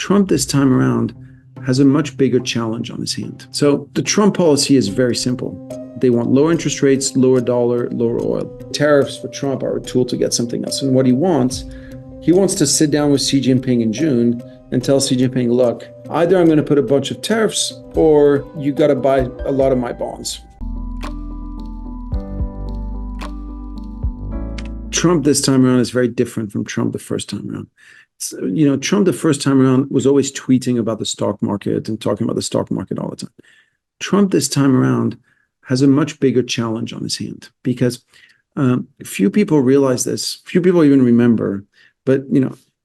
Trump this time around has a much bigger challenge on his hand. So the Trump policy is very simple. They want lower interest rates, lower dollar, lower oil. Tariffs for Trump are a tool to get something else. And what he wants to sit down with Xi Jinping in June and tell Xi Jinping, look, either I'm going to put a bunch of tariffs or you got to buy a lot of my bonds. Trump this time around is very different from Trump the first time around. Trump the first time around was always tweeting about the stock market and talking about the stock market all the time. Trump this time around has a much bigger challenge on his hand because few people realize this. Few people even remember. But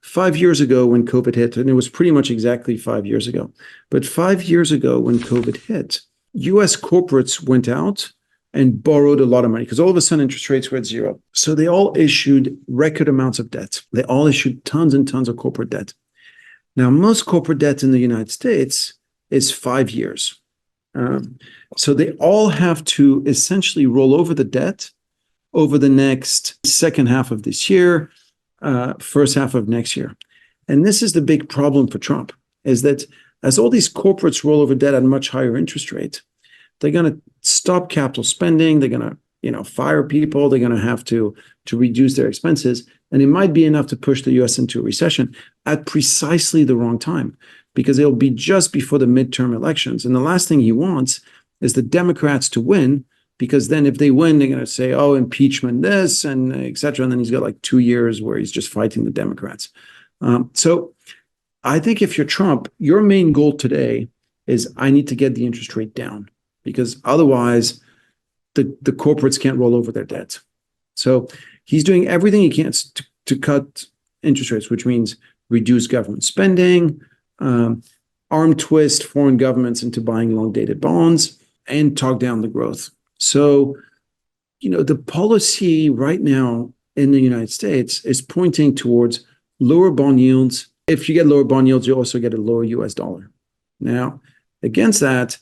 5 years ago when COVID hit, and it was pretty much exactly 5 years ago. But 5 years ago when COVID hit, U.S. corporates went out and borrowed a lot of money because all of a sudden interest rates were at zero. So they all issued record amounts of debt. They all issued tons and tons of corporate debt. Now, most corporate debt in the United States is 5 years. So they all have to essentially roll over the debt over the next second half of this year, first half of next year. And this is the big problem for Trump, is that as all these corporates roll over debt at a much higher interest rate, they're going to stop capital spending. They're going to, fire people. They're going to have to reduce their expenses. And it might be enough to push the U.S. into a recession at precisely the wrong time, because it'll be just before the midterm elections. And the last thing he wants is the Democrats to win, because then if they win, they're going to say, oh, impeachment this and et cetera. And then he's got like 2 years where he's just fighting the Democrats. So I think if you're Trump, your main goal today is I need to get the interest rate down, because otherwise the corporates can't roll over their debt. So he's doing everything he can to cut interest rates, which means reduce government spending, arm twist foreign governments into buying long-dated bonds, and talk down the growth. So, the policy right now in the United States is pointing towards lower bond yields. If you get lower bond yields, you also get a lower US dollar. Now, against that,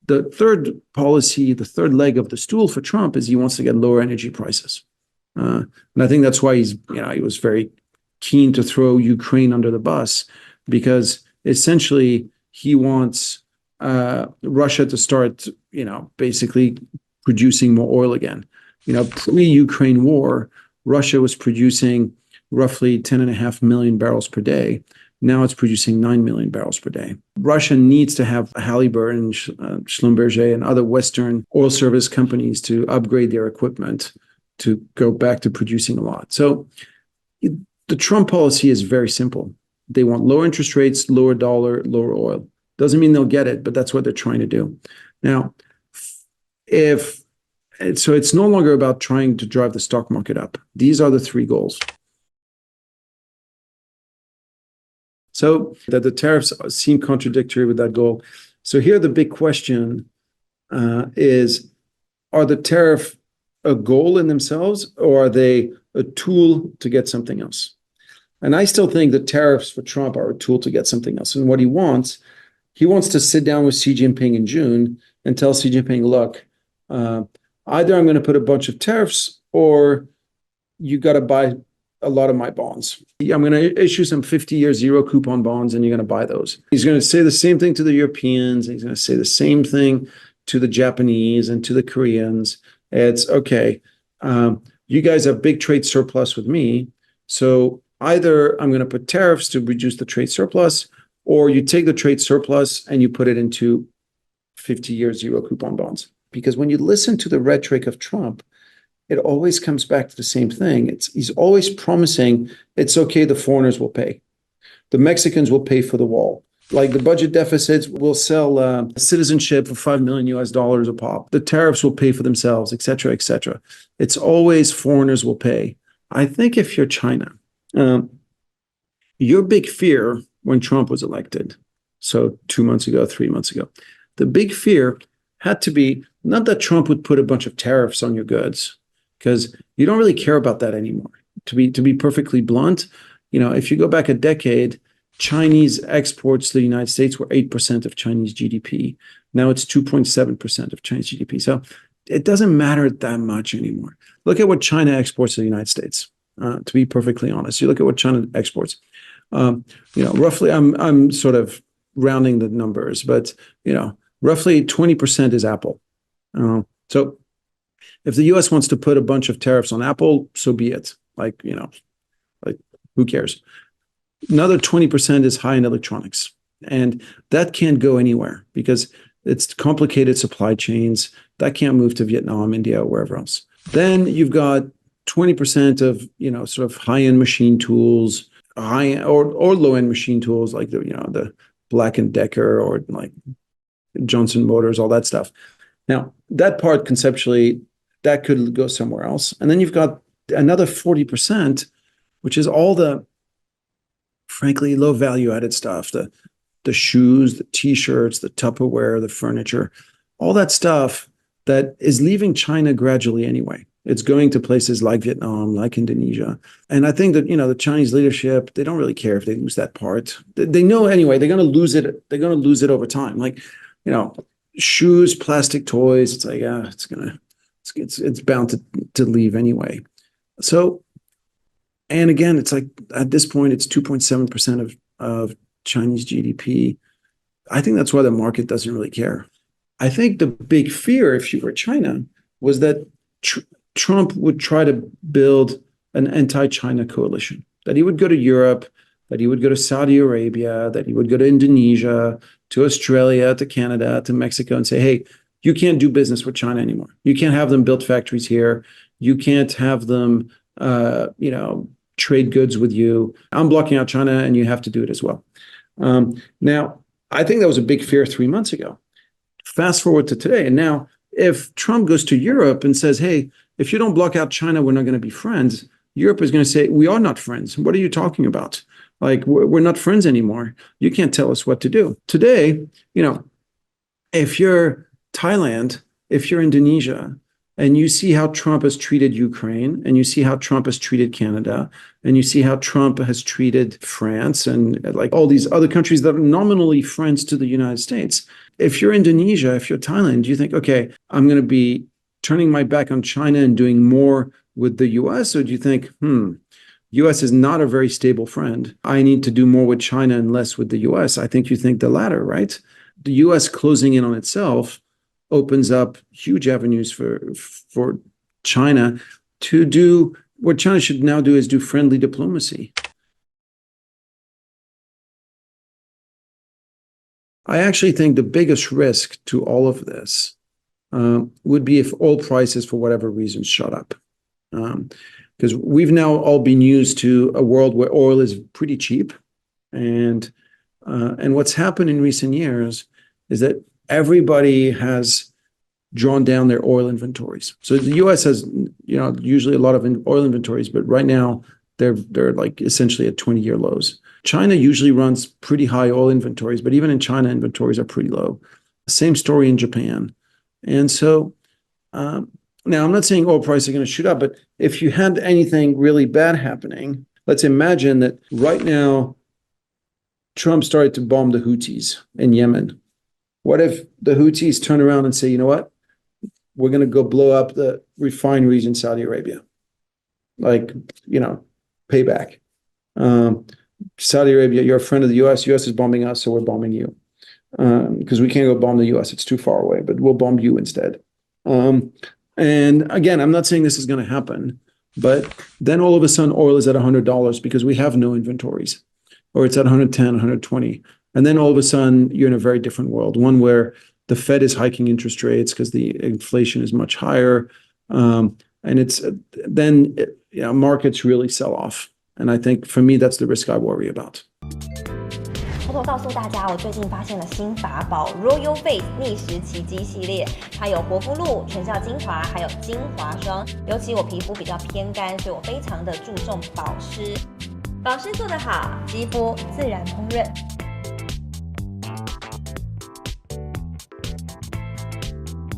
the third policy, the third leg of the stool for Trump is he wants to get lower energy prices. And I think that's why he was very keen to throw Ukraine under the bus, because essentially he wants Russia to start, basically producing more oil again. Pre-Ukraine war, Russia was producing roughly 10.5 million barrels per day. Now it's producing 9 million barrels per day. Russia needs to have Halliburton, Schlumberger, and other Western oil service companies to upgrade their equipment to go back to producing a lot. So the Trump policy is very simple. They want lower interest rates, lower dollar, lower oil. Doesn't mean they'll get it, but that's what they're trying to do. Now, so it's no longer about trying to drive the stock market up. These are the three goals. So that the tariffs seem contradictory with that goal. So here the big question is, are the tariff a goal in themselves, or are they a tool to get something else? And I still think the tariffs for Trump are a tool to get something else. And what he wants to sit down with Xi Jinping in June and tell Xi Jinping, look, either I'm going to put a bunch of tariffs or you got to buy a lot of my bonds. I'm going to issue some 50-year zero coupon bonds and you're going to buy those. He's going to say the same thing to the Europeans. He's going to say the same thing to the Japanese and to the Koreans. It's okay. You guys have big trade surplus with me. So either I'm going to put tariffs to reduce the trade surplus, or you take the trade surplus and you put it into 50-year zero coupon bonds. Because when you listen to the rhetoric of Trump, it always comes back to the same thing. He's always promising it's okay, the foreigners will pay. The Mexicans will pay for the wall. Like the budget deficits will sell citizenship for $5 million a pop. The tariffs will pay for themselves, et cetera, et cetera. It's always foreigners will pay. I think if you're China, your big fear when Trump was elected, so 2 months ago, 3 months ago, the big fear had to be not that Trump would put a bunch of tariffs on your goods, because you don't really care about that anymore. To be perfectly blunt, if you go back a decade, Chinese exports to the United States were 8% of Chinese GDP. Now it's 2.7% of Chinese GDP. So it doesn't matter that much anymore. Look at what China exports to the United States, to be perfectly honest. You look at what China exports. Roughly, I'm sort of rounding the numbers, but roughly 20% is Apple. So if the U.S. wants to put a bunch of tariffs on Apple, so be it. Like who cares? Another 20% is high-end electronics, and that can't go anywhere because it's complicated supply chains that can't move to Vietnam, India, or wherever else. Then you've got 20% of sort of high-end machine tools, high or low-end machine tools like the Black & Decker or like Johnson Motors, all that stuff. Now that part conceptually that could go somewhere else, and then you've got another 40%, which is all the frankly low value-added stuff, the shoes, the t-shirts, the Tupperware, the furniture, all that stuff that is leaving China gradually anyway. It's going to places like Vietnam, like Indonesia. And I think that, the Chinese leadership, they don't really care if they lose that part. They know anyway, they're going to lose it. They're going to lose it over time. Like, shoes, plastic toys, it's like, it's bound to leave anyway. So, and again, it's like at this point, it's 2.7% of Chinese GDP. I think that's why the market doesn't really care. I think the big fear, if you were China, was that Trump would try to build an anti-China coalition, that he would go to Europe, that he would go to Saudi Arabia, that he would go to Indonesia, to Australia, to Canada, to Mexico, and say, hey, you can't do business with China anymore. You can't have them build factories here. You can't have them, trade goods with you. I'm blocking out China, and you have to do it as well. Now, I think that was a big fear 3 months ago. Fast forward to today, and now if Trump goes to Europe and says, hey, if you don't block out China, we're not going to be friends, Europe is going to say, we are not friends. What are you talking about? Like, we're not friends anymore. You can't tell us what to do. Today, if you're Thailand, if you're Indonesia, and you see how Trump has treated Ukraine, and you see how Trump has treated Canada, and you see how Trump has treated France, and like all these other countries that are nominally friends to the United States. If you're Indonesia, if you're Thailand, you think, okay, I'm going to be turning my back on China and doing more with the US? Or do you think, US is not a very stable friend. I need to do more with China and less with the US. I think you think the latter, right? The US closing in on itself opens up huge avenues for China to do what China should now do, is do friendly diplomacy. I actually think the biggest risk to all of this would be if oil prices, for whatever reason, shot up. Because we've now all been used to a world where oil is pretty cheap. And what's happened in recent years is that everybody has drawn down their oil inventories. So the US has, usually a lot of oil inventories, but right now they're like essentially at 20-year lows. China usually runs pretty high oil inventories, but even in China, inventories are pretty low. Same story in Japan. And so now I'm not saying oil prices are going to shoot up, but if you had anything really bad happening, let's imagine that right now Trump started to bomb the Houthis in Yemen. What if the Houthis turn around and say, you know what? We're going to go blow up the refineries in Saudi Arabia. Like, payback. Saudi Arabia, you're a friend of the US. US is bombing us, so we're bombing you. Because we can't go bomb the US. It's too far away, but we'll bomb you instead. And again, I'm not saying this is going to happen, but then all of a sudden oil is at $100 because we have no inventories, or it's at 110, 120. And then all of a sudden you're in a very different world, one where the Fed is hiking interest rates because the inflation is much higher. And it's then markets really sell off. And I think for me, that's the risk I worry about. 偷偷告诉大家，我最近发现了新法宝 Royal Face 逆时奇迹系列，它有活肤露、全效精华，还有精华霜。尤其我皮肤比较偏干，所以我非常的注重保湿。保湿做得好，肌肤自然烹饪。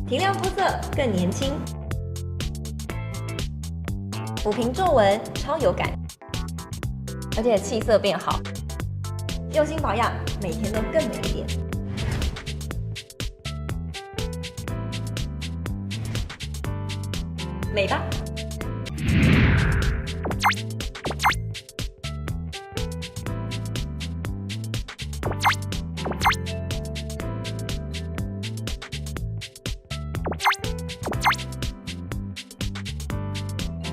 提亮肤色更年轻，抚平皱纹超有感，而且气色变好。用心保养，每天都更美一点。美吧。